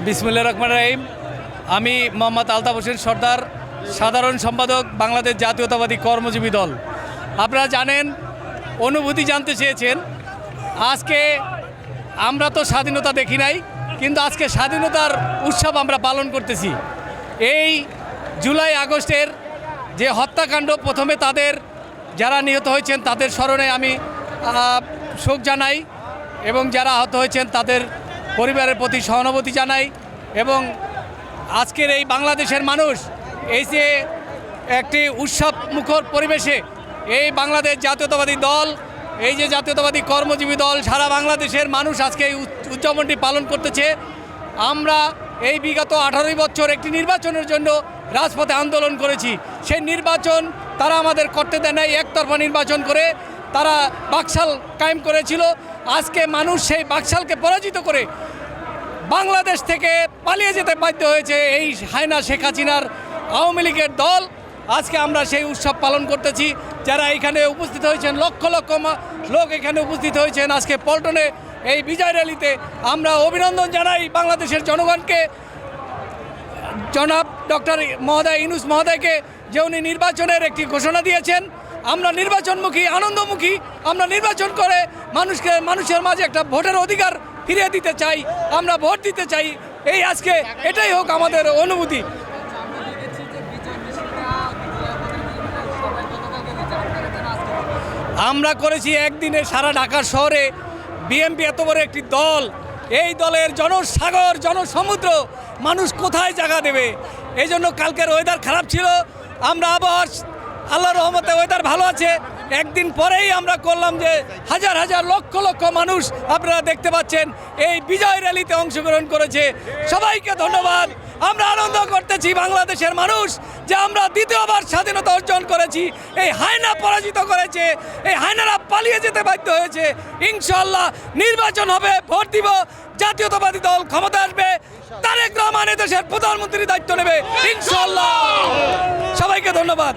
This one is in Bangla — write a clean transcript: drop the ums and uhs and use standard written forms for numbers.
বিসমিল্লাহির রহমানির রহিম। আমি মোহাম্মদ আলতাফ হোসেন সর্দার, সাধারণ সম্পাদক, বাংলাদেশ জাতীয়তাবাদী কর্মজীবী দল। আপনারা জানেন, অনুভূতি জানতে চেয়েছেন। আজকে আমরা তো স্বাধীনতা দেখি নাই, কিন্তু আজকে স্বাধীনতার উৎসব আমরা পালন করতেছি। এই জুলাই আগস্টের যে হত্যাকাণ্ড, প্রথমে তাদের যারা নিহত হয়েছেন তাদের স্মরণে আমি শোক জানাই, এবং যারা আহত হয়েছেন তাদের পরিবারের প্রতি সহানুভূতি জানাই। এবং আজকের এই বাংলাদেশের মানুষ এই যে একটি উৎসব মুখর পরিবেশে এই বাংলাদেশ জাতীয়তাবাদী দল, এই যে জাতীয়তাবাদী কর্মজীবী দল, সারা বাংলাদেশের মানুষ আজকে এই উদযাপনটি পালন করতেছে। আমরা এই বিগত 18 বছর একটি নির্বাচনের জন্য রাজপথে আন্দোলন করেছি। সেই নির্বাচন তারা আমাদের করতে দেয় নাই, একতরফা নির্বাচন করে তারা বাকশাল কায়েম করেছিল। আজকে মানুষ সেই বাকশালকে পরাজিত করে বাংলাদেশ থেকে পালিয়ে যেতে বাধ্য হয়েছে এই হায়না শেখ হাসিনার আওয়ামী লীগের দল। আজকে আমরা সেই উৎসব পালন করতেছি। যারা এখানে উপস্থিত হয়েছেন, লক্ষ লক্ষ লোক এখানে উপস্থিত হয়েছেন আজকে পল্টনে এই বিজয় র্যালিতে। আমরা অভিনন্দন জানাই বাংলাদেশের জনগণকে, জনাব ডক্টর মহোদয় ইউনূস মহোদয়কে, যে উনি নির্বাচনের একটি ঘোষণা দিয়েছেন। আমরা নির্বাচনমুখী, আনন্দমুখী। আমরা নির্বাচন করে মানুষের মাঝে একটা ভোটের অধিকার ফিরিয়ে দিতে চাই, আমরা ভোট দিতে চাই। এই আজকে এটাই হোক আমাদের অনুভূতি। আমরা করেছি একদিনে সারা ঢাকা শহরে। বিএনপি এত বড় একটি দল, এই দলের জনসাগর, জনসমুদ্র, মানুষ কোথায় জায়গা দেবে? এই জন্য কালকের ওয়েদার খারাপ ছিল। আমরা আবার আল্লাহর রহমতে ওয়েদার ভালো আছে। একদিন পরেই আমরা করলাম যে হাজার হাজার লক্ষ লক্ষ মানুষ আপনারা দেখতে পাচ্ছেন এই বিজয় র্যালিতে অংশগ্রহণ করেছে। সবাইকে ধন্যবাদ। আমরা আনন্দ করতেছি বাংলাদেশের মানুষ যে আমরা দ্বিতীয়বার স্বাধীনতা অর্জন করেছি। এই হায়না পরাজিত করেছে, এই হায়নারা পালিয়ে যেতে বাধ্য হয়েছে। ইনশাআল্লাহ নির্বাচন হবে, ভোট দিব, জাতীয়তাবাদী দল ক্ষমতা আসবে, তারেক রহমান দেশের প্রধানমন্ত্রীর দায়িত্ব নেবে ইনশাআল্লাহ। সবাইকে ধন্যবাদ।